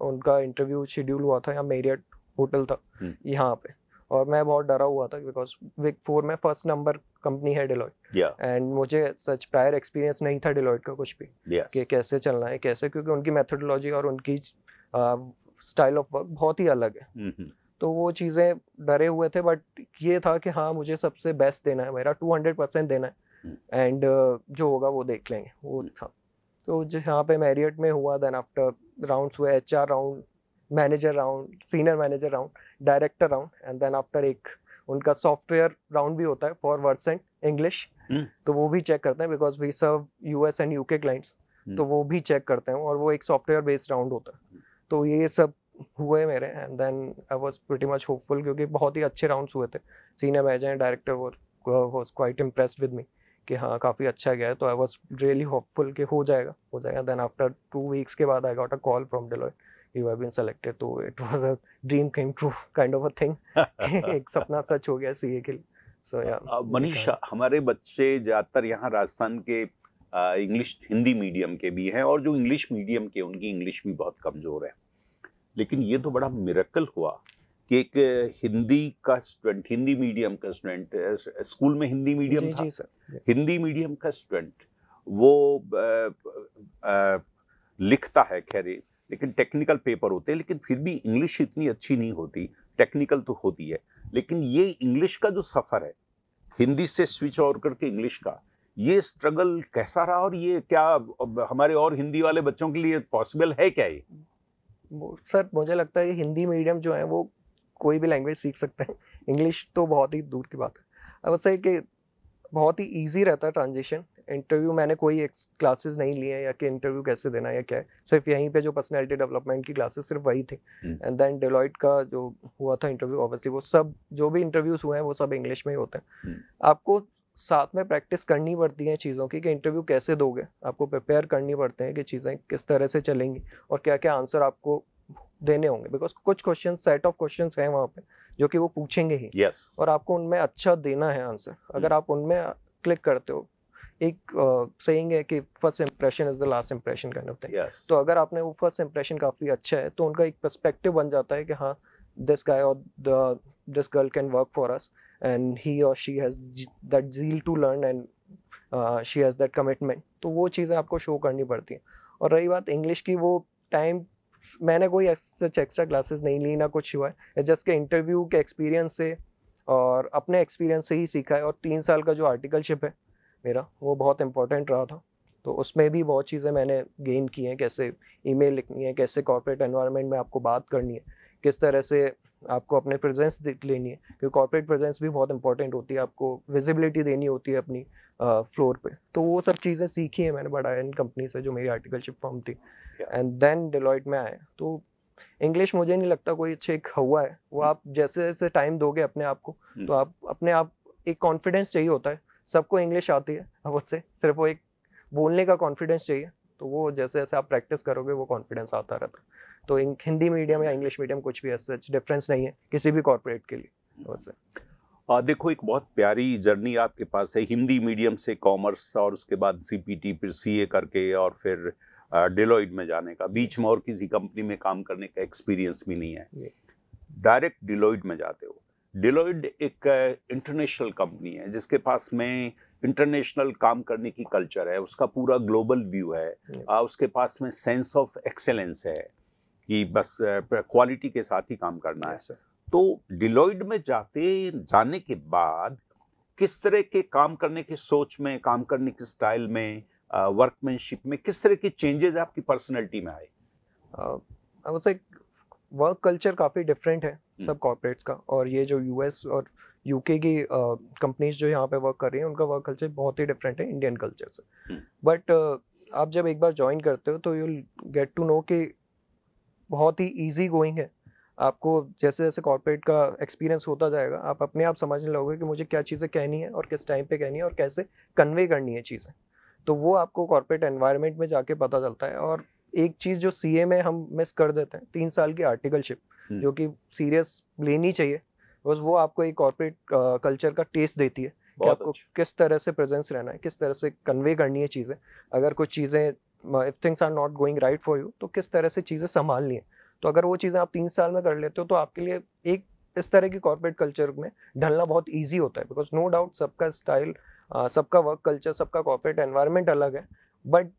उनका इंटरव्यू शेड्यूल हुआ था, यहाँ मेरियट होटल था यहाँ पे, और मैं बहुत डरा हुआ था बिकॉज बिग 4 में फर्स्ट नंबर कंपनी है डेलॉयट, एंड मुझे सच प्रायर एक्सपीरियंस नहीं था डेलॉयट का कुछ भी, कि कैसे चलना है कैसे, क्योंकि उनकी मेथोडोलॉजी और उनकी स्टाइल ऑफ वर्क बहुत ही अलग है। तो वो चीज़ें डरे हुए थे, बट ये था कि हाँ मुझे सबसे बेस्ट देना है, मेरा 200% देना है, एंड जो होगा वो देख लेंगे, वो था। तो यहाँ पे मैरियट में हुआ, देन आफ्टर राउंड्स हुए, HR round, manager round, senior manager round, director round, and then after एक उनका सॉफ्टवेयर राउंड भी होता है फॉर वर्ड्स एंड इंग्लिश, तो वो भी चेक करते हैं because we serve US and UK clients, तो वो भी चेक करते हैं, और वो एक सॉफ्टवेयर बेस्ड राउंड होता है। तो ये सब हुए मेरे, and then I was pretty much hopeful, क्योंकि बहुत ही अच्छे राउंड्स हुए थे। Senior manager and director was quite impressed with me कि हाँ काफ़ी अच्छा गया है, तो आई वाज रियली होपफुल कि हो जाएगा। देन आफ्टर 2 वीक्स के बाद I got a call from Deloitte, you have been selected, तो it was a dream came true kind of a thing. एक सपना सच हो गया सीए के लिए। सो या मनीष, हमारे बच्चे ज़्यादातर यहाँ राजस्थान के इंग्लिश हिंदी मीडियम के भी हैं, और जो इंग्लिश मीडियम के उनकी इंग्लिश भी बहुत कमज़ोर है, लेकिन ये तो बड़ा मिरेकल हुआ कि एक हिंदी का स्टूडेंट, हिंदी मीडियम का स्टूडेंट, स्कूल में हिंदी मीडियम था, जी सर, हिंदी मीडियम का स्टूडेंट वो लिखता है, खैर लेकिन टेक्निकल पेपर होते हैं, लेकिन फिर भी इंग्लिश इतनी अच्छी नहीं होती, टेक्निकल तो होती है, लेकिन ये इंग्लिश का जो सफ़र है हिंदी से स्विच ओवर करके इंग्लिश का, ये स्ट्रगल कैसा रहा, और ये क्या हमारे और हिंदी वाले बच्चों के लिए पॉसिबल है क्या? ये सर मुझे लगता है कि हिंदी मीडियम जो है वो कोई भी लैंग्वेज सीख सकते हैं, इंग्लिश तो बहुत ही दूर की बात है। आई वुड से कि बहुत ही इजी रहता है ट्रांजिशन। इंटरव्यू मैंने कोई क्लासेस नहीं लिए या कि इंटरव्यू कैसे देना है या क्या है, सिर्फ यहीं पे जो पर्सनैलिटी डेवलपमेंट की क्लासेस सिर्फ वही थी। एंड देन डेलॉयट का जो हुआ था इंटरव्यू, ऑब्वियसली वो सब जो भी इंटरव्यूज हुए हैं वो सब इंग्लिश में ही होते हैं। आपको साथ में प्रैक्टिस करनी पड़ती है चीज़ों की कि इंटरव्यू कैसे दोगे, आपको प्रिपेयर करनी पड़ते हैं कि चीज़ें किस तरह से चलेंगी और क्या क्या आंसर आपको देने होंगे, बिकॉज कुछ क्वेश्चन, सेट ऑफ क्वेश्चंस हैं वहाँ पे जो कि वो पूछेंगे ही, और आपको उनमें अच्छा देना है आंसर। अगर आप उनमें क्लिक करते हो, एक सेइंग है कि first impression is the last impression kind of thing. तो अगर आपने वो फर्स्ट इंप्रेशन काफ़ी अच्छा है तो उनका एक पर्सपेक्टिव बन जाता है कि हाँ दिस गाय और this girl can work for us and he or she has that zeal to learn and she has that commitment। तो वो चीज़ें आपको शो करनी पड़ती हैं। और रही बात इंग्लिश की, वो टाइम मैंने कोई सच एक्स्ट्रा क्लासेस नहीं ली, ना कुछ हुआ है, जस्ट के इंटरव्यू के एक्सपीरियंस से और अपने एक्सपीरियंस से ही सीखा है। और 3 साल का जो आर्टिकलशिप है मेरा, वो बहुत इंपॉर्टेंट रहा था, तो उसमें भी बहुत चीज़ें मैंने गेन की हैं, कैसे ईमेल लिखनी है, कैसे कॉर्पोरेट एनवायरनमेंट में आपको बात करनी है, किस तरह से आपको अपने प्रेजेंस लेनी है, क्योंकि कॉर्पोरेट प्रेजेंस भी बहुत इंपॉर्टेंट होती है, आपको विजिबिलिटी देनी होती है अपनी फ्लोर पे। तो वो सब चीज़ें सीखी हैं मैंने बड़ा इन कंपनी से जो मेरी आर्टिकलशिप फर्म थी। एंड देन डेलॉयट में आए, तो इंग्लिश मुझे नहीं लगता कोई अच्छे एक हुआ है, वो आप जैसे जैसे टाइम दोगे अपने आप को, तो आप अपने आप एक कॉन्फिडेंस चाहिए होता है। सबको इंग्लिश आती है उससे, सिर्फ वो एक बोलने का कॉन्फिडेंस चाहिए, तो वो जैसे जैसे आप प्रैक्टिस करोगे वो कॉन्फिडेंस आता रहता है। तो हिंदी मीडियम या इंग्लिश मीडियम कुछ भी ऐसा डिफरेंस नहीं है किसी भी कॉर्पोरेट के लिए। देखो, एक बहुत प्यारी जर्नी आपके पास है, हिंदी मीडियम से कॉमर्स और उसके बाद सीपीटी, फिर सीए करके और फिर डेलॉयट में जाने का, बीच में और किसी कंपनी में काम करने का एक्सपीरियंस भी नहीं है, डायरेक्ट डेलॉयट में जाते हो। डेलॉयट एक इंटरनेशनल कंपनी है जिसके पास में इंटरनेशनल काम करने की कल्चर है, उसका पूरा ग्लोबल व्यू है, उसके पास में सेंस ऑफ एक्सेलेंस है कि बस क्वालिटी के साथ ही काम करना है। तो डेलॉयट में जाने के बाद किस तरह के काम करने की सोच में, काम करने की स्टाइल में, वर्कमैनशिप में किस तरह के चेंजेस आपकी पर्सनैलिटी में आए? आई वुड से वर्क कल्चर काफ़ी डिफरेंट है सब कॉर्पोरेट्स का, और ये जो यूएस और यूके की कंपनीज जो यहाँ पे वर्क कर रही हैं उनका वर्क कल्चर बहुत ही डिफरेंट है इंडियन कल्चर से। बट आप जब एक बार ज्वाइन करते हो तो यू गेट टू नो कि बहुत ही ईजी गोइंग है। आपको जैसे जैसे कॉर्पोरेट का एक्सपीरियंस होता जाएगा आप अपने आप समझने लगोगे कि मुझे क्या चीज़ें कहनी है और किस टाइम पे कहनी है और कैसे कन्वे करनी है चीज़ें। तो वो आपको कॉर्पोरेट एनवायरनमेंट में जाके पता चलता है। और एक चीज़ जो सीए में हम मिस कर देते हैं, 3 साल की आर्टिकलशिप जो कि सीरियस लेनी चाहिए, बस वो आपको एक कॉर्पोरेट कल्चर का टेस्ट देती है कि आपको किस तरह से प्रेजेंस रहना है, किस तरह से कन्वे करनी है चीज़ें। अगर कुछ चीज़ें if things are not going right for you तो किस तरह से चीज़ें संभालनी है। तो अगर वो चीज़ें आप 3 साल में कर लेते हो तो आपके लिए एक इस तरह की कॉर्पोरेट कल्चर में ढलना बहुत ईजी होता है। बिकॉज नो डाउट सबका स्टाइल, सबका वर्क कल्चर, सबका कॉर्पोरेट एनवायरनमेंट अलग है, बट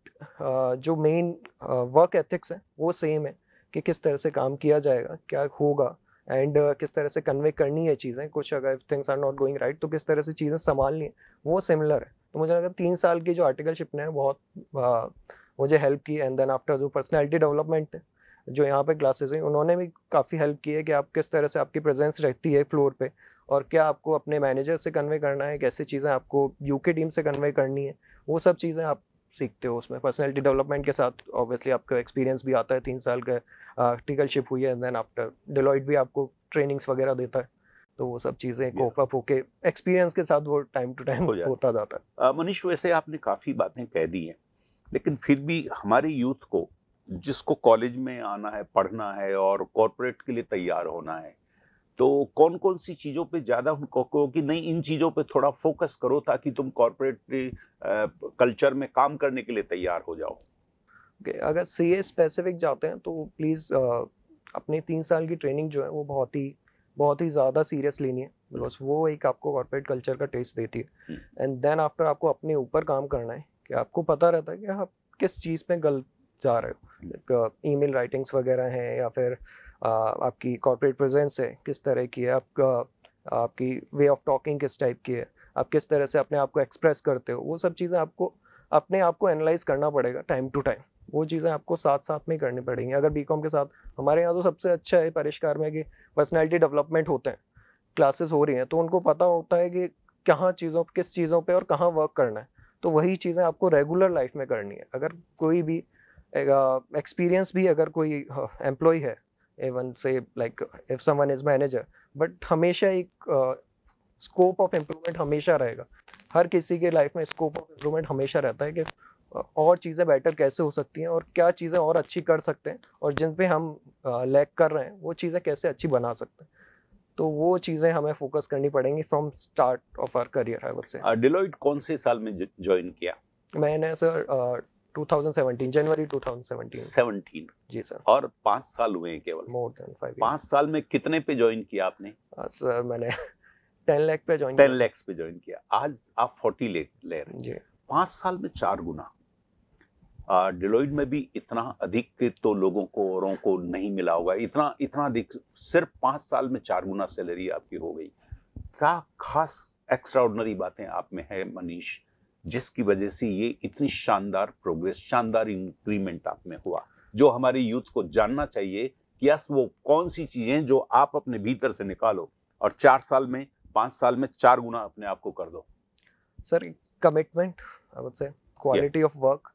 जो मेन वर्क एथिक्स है वो सेम है कि किस तरह से काम किया जाएगा, क्या होगा, एंड किस तरह से कन्वे करनी है चीज़ें। कुछ अगर things are not going right तो किस तरह से चीज़ें संभालनी है, वो सिमिलर है। तो मुझे लगा 3 साल की जो आर्टिकलशिप ने बहुत मुझे हेल्प की। एंड देन आफ्टर जो पर्सनैलिटी डेवलपमेंट जो यहाँ पे क्लासेस हुई उन्होंने भी काफ़ी हेल्प की है कि आप किस तरह से आपकी प्रेजेंस रहती है फ्लोर पे, और क्या आपको अपने मैनेजर से कन्वे करना है, कैसे चीज़ें आपको यूके टीम से कन्वे करनी है, वो सब चीज़ें आप सीखते हो उसमें। पर्सनैलिटी डेवलपमेंट के साथ ऑब्वियसली आपका एक्सपीरियंस भी आता है, 3 साल का आर्टिकलशिप हुई है, एंड देन आफ्टर डिलॉयट भी आपको ट्रेनिंग्स वगैरह देता है। तो वो सब चीज़ें कोप अप होके एक्सपीरियंस के साथ वो टाइम टू टाइम होता जाता है। मनीष, वैसे आपने काफ़ी बातें कह दी हैं, लेकिन फिर भी हमारे यूथ को जिसको कॉलेज में आना है, पढ़ना है और कॉर्पोरेट के लिए तैयार होना है, तो कौन कौन सी चीज़ों पे ज़्यादा उनको कहो कि नहीं इन चीज़ों पे थोड़ा फोकस करो ताकि तुम कॉर्पोरेट कल्चर में काम करने के लिए तैयार हो जाओ? अगर सीए स्पेसिफिक जाते हैं तो प्लीज़ अपनी 3 साल की ट्रेनिंग जो है वो बहुत ही ज़्यादा सीरियस लेनी है, बिकॉज वो एक आपको कॉर्पोरेट कल्चर का टेस्ट देती है। एंड देन आफ्टर आपको अपने ऊपर काम करना है कि आपको पता रहता है कि आप किस चीज़ में गलत जा रहे हो। ईमेल राइटिंग्स वगैरह हैं या फिर आपकी कॉर्पोरेट प्रेजेंस है किस तरह की है, आपकी वे ऑफ टॉकिंग किस टाइप की है, आप किस तरह से अपने आप को एक्सप्रेस करते हो, वो सब चीज़ें आपको अपने आप को एनालाइज करना पड़ेगा टाइम टू टाइम। वो चीज़ें आपको साथ साथ में करनी पड़ेंगी। अगर बीकॉम के साथ हमारे यहाँ तो सबसे अच्छा है परिष्कार में कि पर्सनैलिटी डेवलपमेंट होते हैं, क्लासेस हो रही हैं तो उनको पता होता है कि किस चीज़ों पे और कहाँ वर्क करना है। तो वही चीज़ें आपको रेगुलर लाइफ में करनी है। अगर कोई भी एक्सपीरियंस भी अगर कोई एम्प्लॉय है, इवन से like if someone is manager, but हमेशा एक स्कोप ऑफ इम्प्रूवमेंट हमेशा रहेगा। हर किसी के लाइफ में स्कोप ऑफ इम्प्रूवमेंट हमेशा रहता है कि और चीज़ें बेटर कैसे हो सकती हैं और क्या चीज़ें और अच्छी कर सकते हैं, और जिन पे हम लैग कर रहे हैं वो चीज़ें कैसे अच्छी बना सकते हैं। तो वो चीज़ें हमें फोकस करनी पड़ेंगी from start of our career, I would say. Deloitte कौन से साल में ज्वाइन किया? मैंने सर 2017 जनवरी 2017 जी सर। और 5 साल हुए हैं केवल? मोर देन 5 5 साल में कितने पे ज्वाइन किया आपने? सर मैंने 10 लाख पे ज्वाइन 10 लाख पे ज्वाइन किया। आज आप 40 ले रहे हैं जी। 5 साल में 4 गुना। डिलॉयट में भी इतना अधिक तो लोगों को औरों को नहीं मिला होगा, इतना अधिक सिर्फ 5 साल में 4 गुना सैलरी आपकी हो गई। क्या खास एक्स्ट्राऑर्डिनरी बातें आप में है मनीष, जिसकी वजह से ये इतनी शानदार प्रोग्रेस, शानदार इंक्रीमेंट आप में हुआ, जो हमारे यूथ को जानना चाहिए कि यस वो कौन सी चीजें जो आप अपने भीतर से निकालो और 4 साल में 5 साल में 4 गुना अपने आप को कर दो? सर कमिटमेंट, आई वुड से quality of work.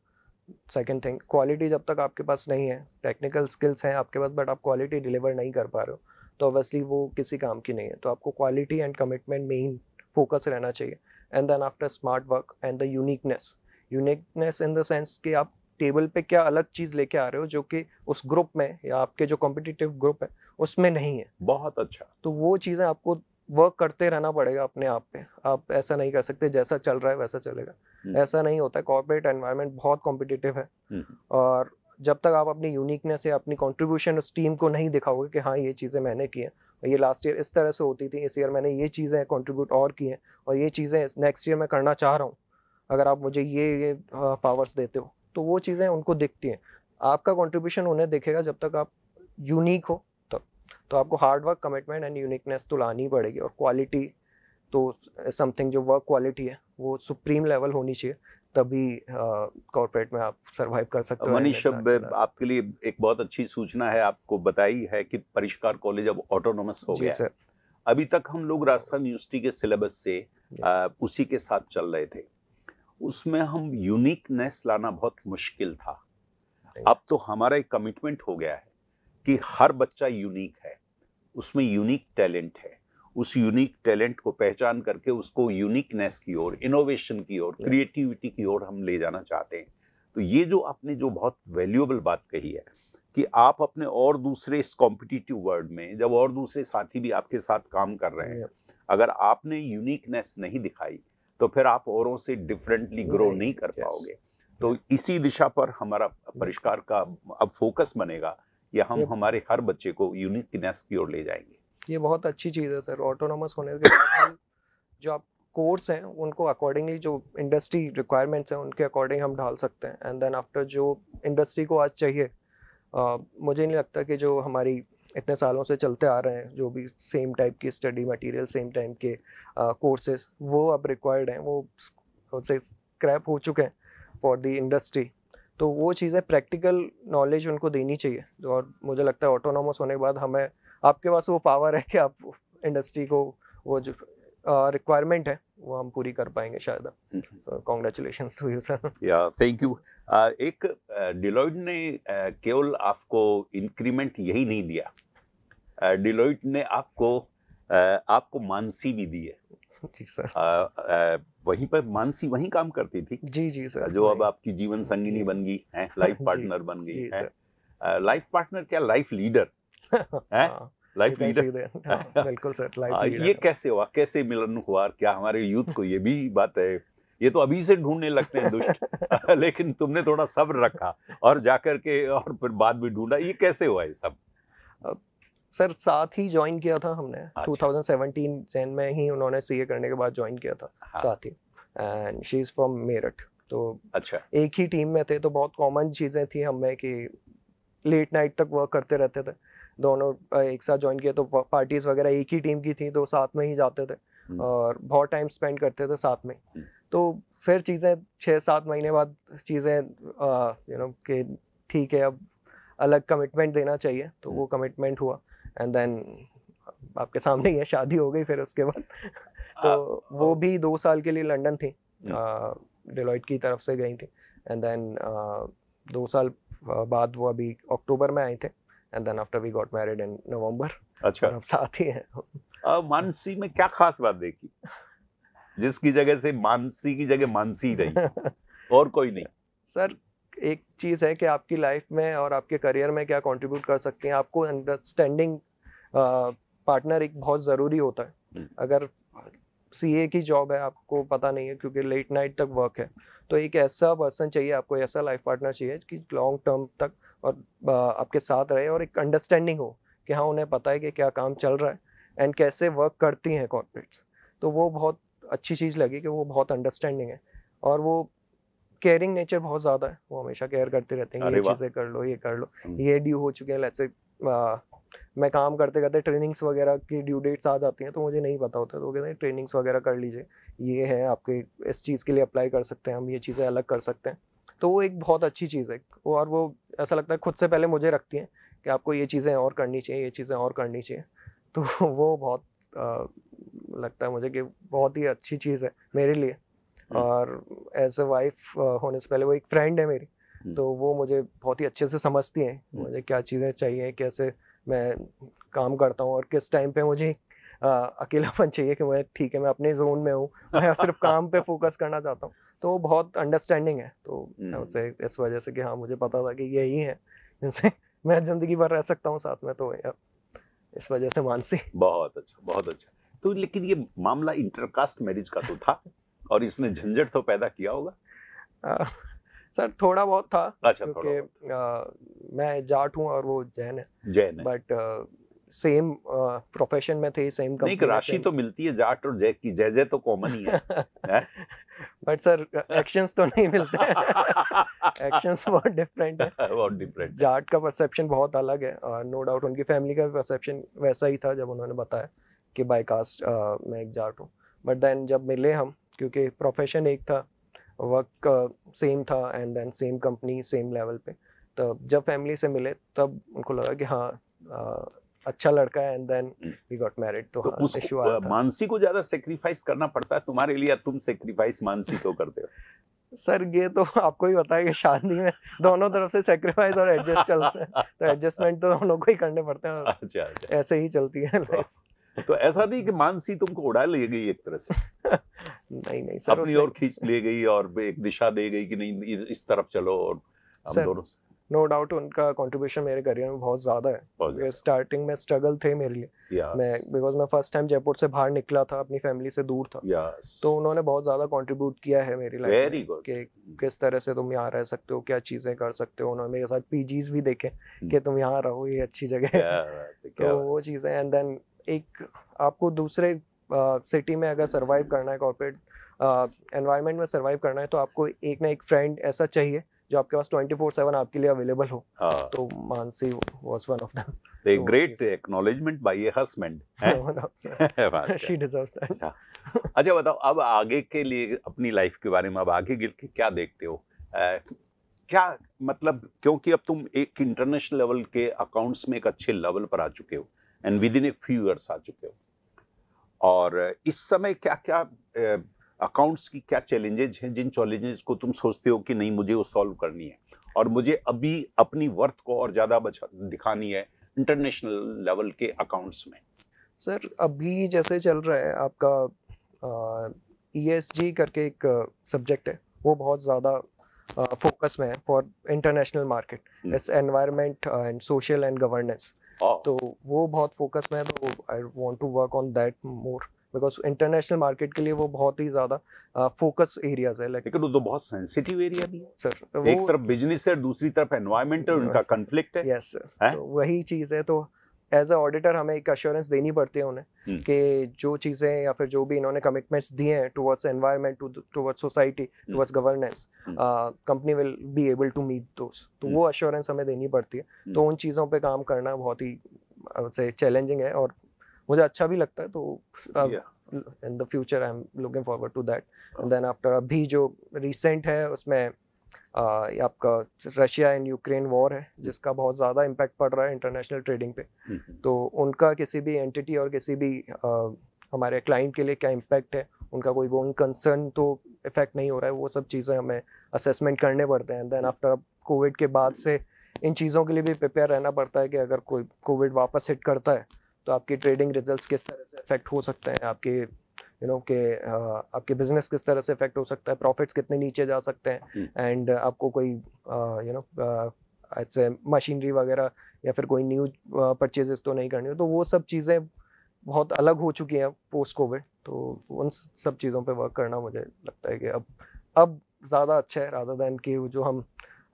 Second thing, quality जब तक आपके पास नहीं है, टेक्निकल स्किल्स हैं आपके पास बट आप क्वालिटी डिलीवर नहीं कर पा रहे हो तो ऑब्वियसली वो किसी काम की नहीं है। तो आपको क्वालिटी एंड कमिटमेंट में ही फोकस रहना चाहिए। And then after smart work and the uniqueness in the sense कि आप टेबल पे क्या अलग चीज़ लेके आ रहे हो जो कि उस ग्रुप में या आपके जो कॉम्पिटिटिव ग्रुप है उसमें नहीं है। बहुत अच्छा। तो वो चीज़ें आपको वर्क करते रहना पड़ेगा अपने आप पे। आप ऐसा नहीं कर सकते जैसा चल रहा है वैसा चलेगा, ऐसा नहीं होता है। कॉर्पोरेट एनवायरनमेंट बहुत कॉम्पिटिटिव है और जब तक आप अपनी यूनिकनेस या अपनी कंट्रीब्यूशन उस टीम को नहीं दिखाओगे कि हाँ ये चीज़ें मैंने की हैं, ये लास्ट ईयर इस तरह से होती थी, इस ईयर मैंने ये चीज़ें कंट्रीब्यूट और की हैं और ये चीज़ें नेक्स्ट ईयर मैं करना चाह रहा हूँ, अगर आप मुझे ये पावर्स देते हो, तो वो चीज़ें उनको दिखती हैं। आपका कंट्रीब्यूशन उन्हें दिखेगा जब तक आप यूनिक हो तब। तो आपको hard work, commitment and uniqueness तो लानी पड़ेगी और क्वालिटी तो समथिंग जो वर्क क्वालिटी है वो सुप्रीम लेवल होनी चाहिए, तभी कॉर्पोरेट में आप सरवाइव कर सकते हो। मनीष, अब आपके लिए एक बहुत अच्छी सूचना है, आपको बताई है कि परिष्कार कॉलेज अब ऑटोनोमस हो जी गया। सर। अभी तक हम लोग राजस्थान यूनिवर्सिटी के सिलेबस से उसी के साथ चल रहे थे, उसमें हम यूनिकनेस लाना बहुत मुश्किल था। अब तो हमारा एक कमिटमेंट हो गया है कि हर बच्चा यूनिक है, उसमें यूनिक टैलेंट है, उस यूनिक टैलेंट को पहचान करके उसको यूनिकनेस की ओर, इनोवेशन की ओर, क्रिएटिविटी की ओर हम ले जाना चाहते हैं। तो ये जो आपने जो बहुत वैल्यूएबल बात कही है कि आप अपने और दूसरे इस कॉम्पिटिटिव वर्ल्ड में, जब और दूसरे साथी भी आपके साथ काम कर रहे हैं, अगर आपने यूनिकनेस नहीं दिखाई तो फिर आप औरों से डिफरेंटली ग्रो नहीं कर पाओगे। तो इसी दिशा पर हमारा परिष्कार का अब फोकस बनेगा, या हम हमारे हर बच्चे को यूनिकनेस की ओर ले जाएंगे। ये बहुत अच्छी चीज़ है सर। ऑटोनोमस होने के बाद हम जो आप कोर्स हैं उनको अकॉर्डिंगली, जो इंडस्ट्री रिक्वायरमेंट्स हैं उनके अकॉर्डिंग हम ढाल सकते हैं। एंड देन आफ्टर जो इंडस्ट्री को आज चाहिए, मुझे नहीं लगता कि जो हमारी इतने सालों से चलते आ रहे हैं जो भी सेम टाइप की स्टडी मटेरियल, सेम टाइप के कोर्सेज वो अब रिक्वायर्ड हैं, वो से स्क्रैप हो चुके हैं फॉर द इंडस्ट्री। तो वो चीज़ें प्रैक्टिकल नॉलेज उनको देनी चाहिए। और मुझे लगता है ऑटोनोमस होने के बाद हमें, आपके पास वो पावर है कि आप इंडस्ट्री को वो जो रिक्वायरमेंट है वो हम पूरी कर पाएंगे शायद। Congratulations to you sir. या थैंक यू। एक डिलॉयट ने केवल आपको इंक्रीमेंट यही नहीं दिया, डिलॉयट ने आपको मानसी भी दी है। जी सर। वहीं पर मानसी वहीं काम करती थी। जी सर। जो अब आपकी जीवन संगिनी बन गई है, लाइफ पार्टनर बन गई है। लाइफ पार्टनर क्या, लाइफ लीडर है? Life leader. बिल्कुल सर, लाइफ लीडर। ये कैसे हुआ, कैसे मिलन हुआ? क्या हमारे यूथ को ये भी बात है, ये तो अभी से ढूंढने लगते हैं दुष्ट लेकिन तुमने थोड़ा सब्र रखा और जाकर के और फिर बाद में ढूंढा, ये कैसे हुआ ये सब? सर साथ ही ज्वाइन किया था हमने। 2017 जैन में ही उन्होंने सीए करने के बाद ज्वाइन किया था। साथ ही, and she is from Meerut. तो अच्छा, एक ही टीम में थे, तो बहुत कॉमन चीज़ें थी हमें कि लेट नाइट तक वर्क करते रहते थे दोनों। एक साथ ज्वाइन किया तो पार्टीज वगैरह एक ही टीम की थी, तो साथ में ही जाते थे और बहुत टाइम स्पेंड करते थे साथ में। तो फिर चीज़ें 6-7 महीने बाद चीज़ें कि ठीक है अब अलग कमिटमेंट देना चाहिए, तो वो कमिटमेंट हुआ। एंड देन आपके सामने ये शादी हो गई फिर उसके बाद। तो वो भी 2 साल के लिए लंदन थी, डिलॉयट की तरफ से गई थी। एंड देन 2 साल बाद वो अभी अक्टूबर में आए थे। And then after we got married in November. अच्छा, अब साथ ही हैं। मानसी में क्या खास बात देखी जिसकी जगह से मानसी की जगह मानसी रही और कोई नहीं? सर एक चीज़ है कि आपकी लाइफ में और आपके करियर में क्या कंट्रीब्यूट कर सकते हैं, आपको अंडरस्टैंडिंग पार्टनर एक बहुत ज़रूरी होता है। अगर सीए की जॉब है, आपको पता नहीं है क्योंकि लेट नाइट तक वर्क है, तो एक ऐसा पर्सन चाहिए आपको, ऐसा लाइफ पार्टनर चाहिए कि लॉन्ग टर्म तक और आपके साथ रहे और एक अंडरस्टैंडिंग हो कि हाँ उन्हें पता है कि क्या काम चल रहा है एंड कैसे वर्क करती हैं कॉर्पोरेट्स। तो वो बहुत अच्छी चीज़ लगी कि वो बहुत अंडरस्टैंडिंग है और वो केयरिंग नेचर बहुत ज़्यादा है। वो हमेशा केयर करते रहते हैं, ये चीज़ें कर लो, ये कर लो, ये ड्यू हो चुके हैं। लेट्स से मैं काम करते करते ट्रेनिंग्स वगैरह की ड्यू डेट्स आ जाती हैं तो मुझे नहीं पता होता, तो वो कहते हैं ट्रेनिंग्स वगैरह कर लीजिए, ये है आपके इस चीज़ के लिए अप्लाई कर सकते हैं हम, ये चीज़ें अलग कर सकते हैं। तो वो एक बहुत अच्छी चीज़ है और वो ऐसा लगता है खुद से पहले मुझे रखती हैं कि आपको ये चीज़ें और करनी चाहिए, ये चीज़ें और करनी चाहिए। तो वो बहुत लगता है मुझे कि बहुत ही अच्छी चीज़ है मेरे लिए। और एज अ वाइफ होने से पहले वो एक फ्रेंड है मेरी, तो वो मुझे बहुत ही अच्छे से समझती हैं मुझे क्या चीज़ें चाहिए, कैसे मैं काम करता हूँ और किस टाइम पे मुझे अकेलापन चाहिए कि मैं ठीक है मैं अपने जोन में हूँ, मैं सिर्फ काम पे फोकस करना चाहता हूँ। तो वो बहुत अंडरस्टैंडिंग है। तो उससे इस वजह से कि हाँ मुझे पता था कि यही है जिनसे मैं ज़िंदगी भर रह सकता हूँ साथ में, तो इस वजह से मानसी। बहुत अच्छा, बहुत अच्छा। तो लेकिन ये मामला इंटरकास्ट मैरिज का तो था और इसने झंझट तो पैदा किया होगा? सर थोड़ा बहुत था। अच्छा, क्योंकि मैं जाट हूँ और वो जैन है। बट सेम प्रोफेशन में थे, सेम कंपनी में। राशि तो मिलती है जाट और जय की, जय तो कॉमन ही है। बट सर एक्शंस तो नहीं मिलते एक्शंस बहुत डिफरेंट है। बहुत डिफरेंट। जाट का परसेप्शन बहुत अलग है और नो डाउट उनकी फैमिली का परसेप्शन वैसा ही था जब उन्होंने बताया कि बाय कास्ट मैं एक जाट हूँ। बट देन जब मिले हम, क्योंकि प्रोफेशन एक था, वर्क सेम था, and then same company same level पे, तो जब फैमिली से मिले तब उनको लगा कि हाँ अच्छा लड़का है, and then we got married. तो हाँ इशू आया उसको था। मानसी को ज्यादा सेक्रीफाइस करना पड़ता है तुम्हारे लिए, या तुम सेक्रीफाइस मानसी को करते हो? सर ये तो आपको ही पता है कि शादी में दोनों तरफ से सेक्रीफाइस और एडजस्ट चलते हैं, तो एडजस्टमेंट तो दोनों को ही करने पड़ते हैं, अच्छा अच्छा। ऐसे ही चलती है लाइफ। तो ऐसा नहीं कि मानसी तुमको उड़ा ले गई एक तरह से? नहीं नहीं सर, अपनी ओर खींच ले गई और एक दिशा दे गई कि नहीं इस तरफ चलो, और हम सर दोनों नो डाउट उनका कंट्रीब्यूशन मेरे करियर में बहुत ज़्यादा है। स्टार्टिंग में स्ट्रगल थे मेरे लिए, मैं बिकॉज मैं फर्स्ट टाइम जयपुर से बाहर निकला था, अपनी फैमिली से दूर था, तो उन्होंने बहुत ज़्यादा कंट्रीब्यूट किया है मेरी लाइफ में कि किस तरह से तुम यहाँ रह सकते हो, क्या चीज़ें कर सकते हो। उन्होंने मेरे साथ पीजीज भी देखे कि तुम यहाँ रहो, ये अच्छी जगह है, तो वो चीज़ें। एंड देन एक आपको दूसरे सिटी में अगर सर्वाइव करना है, कॉर्पोरेट एनवायरनमेंट में सर्वाइव करना है, तो आपको एक ना एक फ्रेंड ऐसा चाहिए जो आपके पास 24/7 आपके लिए अवेलेबल हो। तो Mansi was one of them. A great acknowledgement by a husband. She deserves that. अच्छा बताओ, अब आगे के लिए अपनी लाइफ के बारे में, अब आगे के क्या देखते हो? क्या मतलब, क्योंकि अब तुम एक इंटरनेशनल लेवल के अकाउंट्स में एक अच्छे लेवल पर आ चुके हो, and within a few years आ चुके हो, और इस समय क्या क्या अकाउंट्स की क्या चैलेंजेस हैं, जिन चैलेंजेस को तुम सोचते हो कि नहीं मुझे वो सॉल्व करनी है, और मुझे अभी अपनी वर्थ को और ज़्यादा दिखानी है इंटरनेशनल लेवल के अकाउंट्स में? सर अभी जैसे चल रहा है आपका ESG करके एक सब्जेक्ट है, वो बहुत ज़्यादा फोकस में है for international market, it's environment and social and governance. तो वो बहुत फोकस में है, तो I want to work on that more, because international market के लिए वो बहुत ही ज़्यादा फोकस एरियाज है। लेकिन वो तो बहुत सेंसिटिव एरिया भी है सर, एक तरफ बिजनेस है, दूसरी तरफ एनवायरनमेंट है, उनका कॉन्फ्लिक्ट है। यस सर, तो वही चीज़ है। तो एज अ ऑडिटर हमें एक अश्योरेंस देनी पड़ती है उन्हें कि जो चीज़ें या फिर जो भी इन्होंने कमिटमेंट्स दिए हैं towards environment, towards society, towards governance, company will be able to meet those. तो वो अश्योरेंस हमें देनी पड़ती है। तो उन चीज़ों पे काम करना बहुत ही से चैलेंजिंग है, और मुझे अच्छा भी लगता है। तो in the future I am looking forward to that. And then after अभी जो रिसेंट है उसमें आपका रशिया एंड यूक्रेन वॉर है, जिसका बहुत ज़्यादा इम्पैक्ट पड़ रहा है इंटरनेशनल ट्रेडिंग पे। तो उनका किसी भी एंटिटी और किसी भी हमारे क्लाइंट के लिए क्या इम्पैक्ट है, उनका कोई गोइंग कंसर्न तो इफेक्ट नहीं हो रहा है, वो सब चीज़ें हमें असेसमेंट करने पड़ते हैं। देन आफ्टर कोविड के बाद से इन चीज़ों के लिए भी प्रिपेयर रहना पड़ता है कि अगर कोई कोविड वापस हिट करता है तो आपकी ट्रेडिंग रिजल्ट्स किस तरह से इफेक्ट हो सकते हैं, आपके आपके बिजनेस किस तरह से इफेक्ट हो सकता है, प्रॉफिट्स कितने नीचे जा सकते हैं, एंड आपको कोई ऐसे मशीनरी वगैरह या फिर कोई न्यू परचेजेस तो नहीं करनी हो। तो वो सब चीज़ें बहुत अलग हो चुकी हैं पोस्ट कोविड। तो उन सब चीज़ों पे वर्क करना मुझे लगता है कि अब ज़्यादा अच्छा है, रादर दैन कि जो हम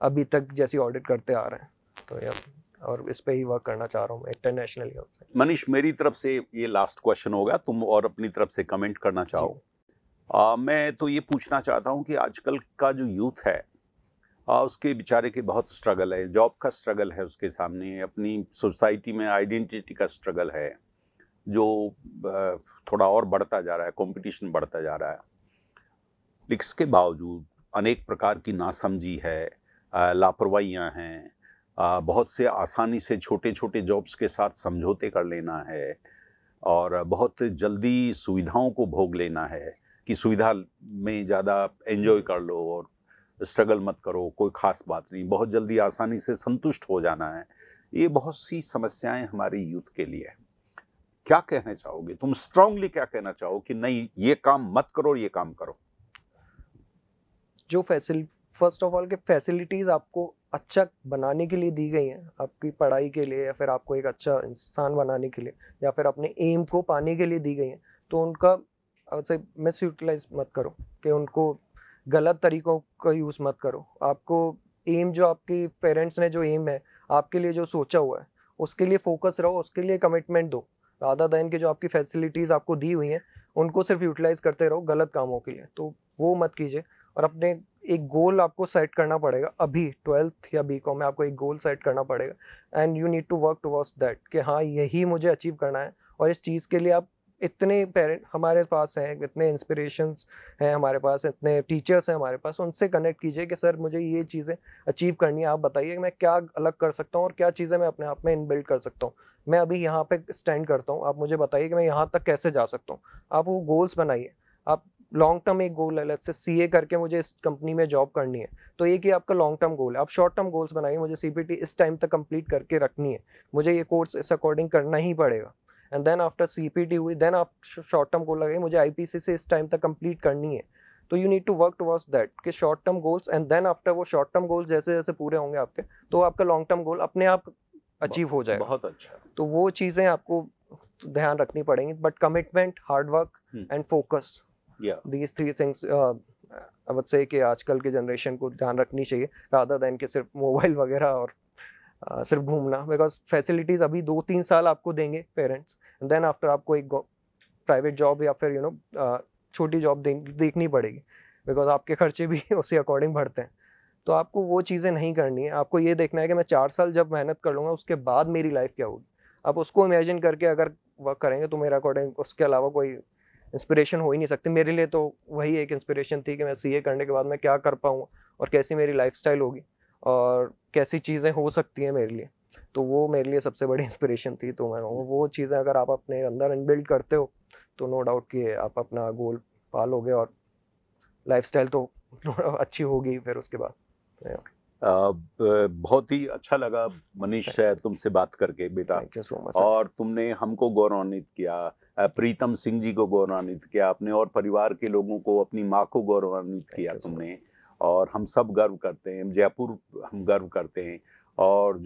अभी तक जैसी ऑडिट करते आ रहे हैं। तो यार, और इस पे ही वर्क करना चाह रहा हूँ इंटरनेशनली। मनीष, मेरी तरफ से ये लास्ट क्वेश्चन होगा, तुम और अपनी तरफ से कमेंट करना चाहो। मैं तो ये पूछना चाहता हूँ कि आजकल का जो यूथ है, उसके बेचारे के बहुत स्ट्रगल है, जॉब का स्ट्रगल है उसके सामने, अपनी सोसाइटी में आइडेंटिटी का स्ट्रगल है, जो थोड़ा और बढ़ता जा रहा है, कंपटीशन बढ़ता जा रहा है। लेकिन इसके बावजूद अनेक प्रकार की नासमझी है, लापरवाहियाँ हैं, बहुत से आसानी से छोटे छोटे जॉब्स के साथ समझौते कर लेना है, और बहुत जल्दी सुविधाओं को भोग लेना है कि सुविधा में ज़्यादा एंजॉय कर लो और स्ट्रगल मत करो, कोई ख़ास बात नहीं, बहुत जल्दी आसानी से संतुष्ट हो जाना है। ये बहुत सी समस्याएं हमारे यूथ के लिए है। क्या कहना चाहोगे तुम, स्ट्रांगली क्या कहना चाहो कि नहीं ये काम मत करो, ये काम करो? जो फर्स्ट ऑफ ऑल के फैसिलिटीज़ आपको अच्छा बनाने के लिए दी गई हैं, आपकी पढ़ाई के लिए या फिर आपको एक अच्छा इंसान बनाने के लिए या फिर अपने एम को पाने के लिए दी गई हैं, तो उनका से मिस यूटिलाइज मत करो, कि उनको गलत तरीकों का यूज़ मत करो। आपको एम, जो आपके पेरेंट्स ने जो एम है आपके लिए जो सोचा हुआ है, उसके लिए फोकस रहो, उसके लिए कमिटमेंट दो, रादर देन कि जो आपकी फैसिलिटीज़ आपको दी हुई हैं उनको सिर्फ यूटिलाइज करते रहो गलत कामों के लिए। तो वो मत कीजिए, और अपने एक गोल आपको सेट करना पड़ेगा। अभी 12th या बीकॉम में आपको एक गोल सेट करना पड़ेगा, and you need to work towards that, कि हाँ यही मुझे अचीव करना है, और इस चीज़ के लिए आप इतने पेरेंट हमारे पास हैं, इतने इंस्पिरेशंस हैं हमारे पास, इतने टीचर्स हैं हमारे पास, उनसे कनेक्ट कीजिए कि सर मुझे ये चीज़ें अचीव करनी है, आप बताइए कि मैं क्या अलग कर सकता हूँ और क्या चीज़ें मैं अपने आप में इनबिल्ड कर सकता हूँ। मैं अभी यहाँ पे स्टैंड करता हूँ, आप मुझे बताइए कि मैं यहाँ तक कैसे जा सकता हूँ। आप वो गोल्स बनाइए। आप लॉन्ग टर्म एक गोल है, लेट्स से सीए करके मुझे इस कंपनी में जॉब करनी है, तो एक ही आपका लॉन्ग टर्म गोल है। आप शॉर्ट टर्म गोल्स बनाइए, मुझे सीपीटी इस टाइम तक कंप्लीट करके रखनी है, मुझे ये कोर्स इस अकॉर्डिंग करना ही पड़ेगा। एंड देन आफ्टर सीपीटी हुई, देन आप शॉर्ट टर्म गोल लगाइए, मुझे आईपीसी से इस टाइम तक कंप्लीट करनी है। तो you need to work towards that कि short term goals, and then after वो शॉर्ट टर्म गोल्स जैसे जैसे पूरे होंगे आपके, तो आपका लॉन्ग टर्म गोल अपने आप अचीव हो जाएगा। बहुत अच्छा। तो वो चीज़ें आपको ध्यान रखनी पड़ेंगी, but commitment, hard work and focus, these three things I would say कि आजकल के जनरेशन को ध्यान रखनी चाहिए, rather than कि सिर्फ मोबाइल वगैरह और सिर्फ घूमना। बिकॉज फैसिलिटीज अभी 2-3 साल आपको देंगे पेरेंट्स, एंड देन आफ्टर आपको एक प्राइवेट जॉब या फिर छोटी जॉब देखनी पड़ेगी, बिकॉज आपके खर्चे भी उसी अकॉर्डिंग बढ़ते हैं। तो आपको वो चीज़ें नहीं करनी है, आपको ये देखना है कि मैं 4 साल जब मेहनत कर लूँगा उसके बाद मेरी लाइफ क्या होगी। आप उसको इमेजिन करके अगर वर्क करेंगे तो मेरा अकॉर्डिंग उसके अलावा कोई इंस्पिरेशन हो ही नहीं सकती। मेरे लिए तो वही एक इंस्पिरेशन थी कि मैं सीए करने के बाद मैं क्या कर पाऊँ और कैसी मेरी लाइफस्टाइल होगी और कैसी चीज़ें हो सकती हैं मेरे लिए। तो वो मेरे लिए सबसे बड़ी इंस्पिरेशन थी। तो मैं वो चीज़ें अगर आप अपने अंदर इनबिल्ड करते हो तो नो डाउट कि आप अपना गोल पा लोगे और लाइफस्टाइल तो अच्छी होगी फिर उसके बाद। बहुत ही अच्छा लगा मनीष तुमसे बात करके बेटा। Thank you so much. और तुमने हमको गौरवान्वित किया, प्रीतम सिंह जी को गौरवान्वित किया अपने, और परिवार के लोगों को, अपनी माँ को गौरवान्वित किया तुमने। और हम सब गर्व करते हैं, जयपुर हम गर्व करते हैं। और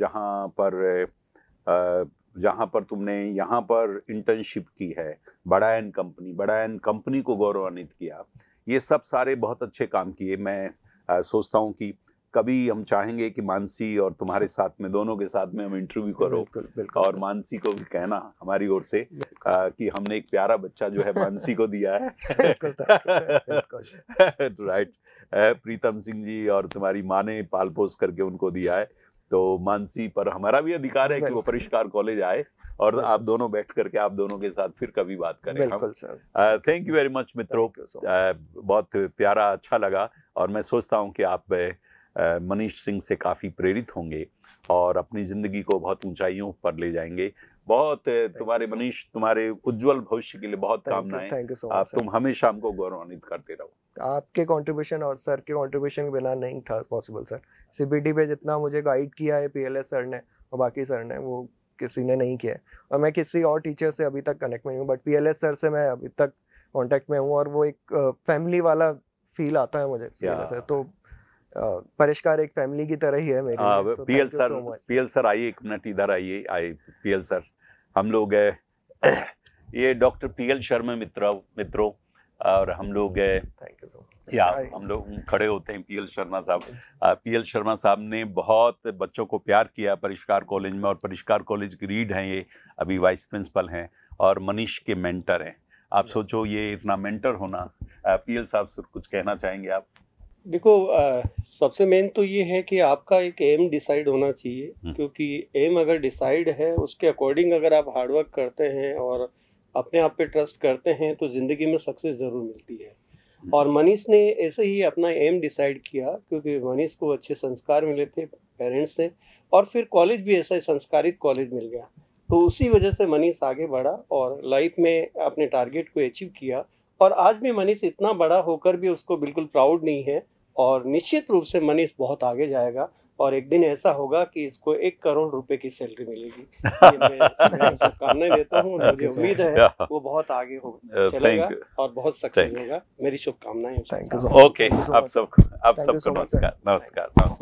जहाँ पर तुमने यहाँ पर इंटर्नशिप की है, बड़ा एन कंपनी को गौरवान्वित किया, ये सब सारे बहुत अच्छे काम किए। मैं सोचता हूँ कि कभी हम चाहेंगे कि मानसी और तुम्हारे साथ में, दोनों के साथ में हम इंटरव्यू करो। बिल्कुल, और मानसी को भी कहना हमारी ओर से कि हमने एक प्यारा बच्चा जो है मानसी को दिया है। राइट, प्रीतम सिंह जी और तुम्हारी माँ ने पाल पोस करके उनको दिया है, तो मानसी पर हमारा भी अधिकार है कि वो परिष्कार कॉलेज आए और आप दोनों बैठ करके आप दोनों के साथ फिर कभी बात करें। बिल्कुल sir. Thank you very much मित्रों, बहुत प्यारा, अच्छा लगा। और मैं सोचता हूँ कि आप मनीष सिंह से काफ़ी प्रेरित होंगे और अपनी ज़िंदगी को बहुत ऊंचाइयों पर ले जाएंगे। बहुत तुम्हारे मनीष, तुम्हारे उज्जवल भविष्य के लिए बहुत कामनाएं। Thank you so much. तुम हमेशा हमको गौरवान्वित करते रहो। आपके कंट्रीब्यूशन और सर के कंट्रीब्यूशन के बिना नहीं था पॉसिबल सर। सीबीटी पे जितना मुझे गाइड किया है पीएलएस सर ने और बाकी सर ने, वो किसी ने नहीं किया है। और मैं किसी और टीचर से अभी तक कनेक्ट में हूँ, बट पीएलएस सर से मैं अभी तक कॉन्टेक्ट में हूँ और वो एक फैमिली वाला फील आता है मुझे से। तो परिष्कार एक फैमिली की तरह ही है मेरे लिए। पीएल सर आइए, एक मिनट इधर आइए। पीएल सर, हम लोग ये डॉक्टर पीएल शर्मा मित्रों, और हम लोग हम लोग खड़े होते हैं पीएल शर्मा साहब। पीएल शर्मा साहब ने बहुत बच्चों को प्यार किया परिष्कार कॉलेज में, और परिष्कार कॉलेज की रीड हैं, ये अभी वाइस प्रिंसिपल हैं और मनीष के मेंटर हैं। आप सोचो ये इतना मेंटर होना। पीएल साहब से कुछ कहना चाहेंगे आप? देखो, सबसे मेन तो ये है कि आपका एक एम डिसाइड होना चाहिए, क्योंकि एम अगर डिसाइड है उसके अकॉर्डिंग अगर आप हार्डवर्क करते हैं और अपने आप पे ट्रस्ट करते हैं तो ज़िंदगी में सक्सेस ज़रूर मिलती है। और मनीष ने ऐसे ही अपना एम डिसाइड किया, क्योंकि मनीष को अच्छे संस्कार मिले थे पेरेंट्स से, और फिर कॉलेज भी ऐसा ही संस्कारित कॉलेज मिल गया, तो उसी वजह से मनीष आगे बढ़ा और लाइफ में अपने टारगेट को अचीव किया। और आज भी मनीष इतना बड़ा होकर भी उसको बिल्कुल प्राउड नहीं है, और निश्चित रूप से मनीष बहुत आगे जाएगा और एक दिन ऐसा होगा कि इसको 1 करोड़ रुपए की सैलरी मिलेगी। मैं शुभकामनाएं देता हूँ, मुझे उम्मीद है वो बहुत आगे चलेगा और बहुत सक्सेस होगा। मेरी शुभकामनाएं। ओके, आप सबको नमस्कार।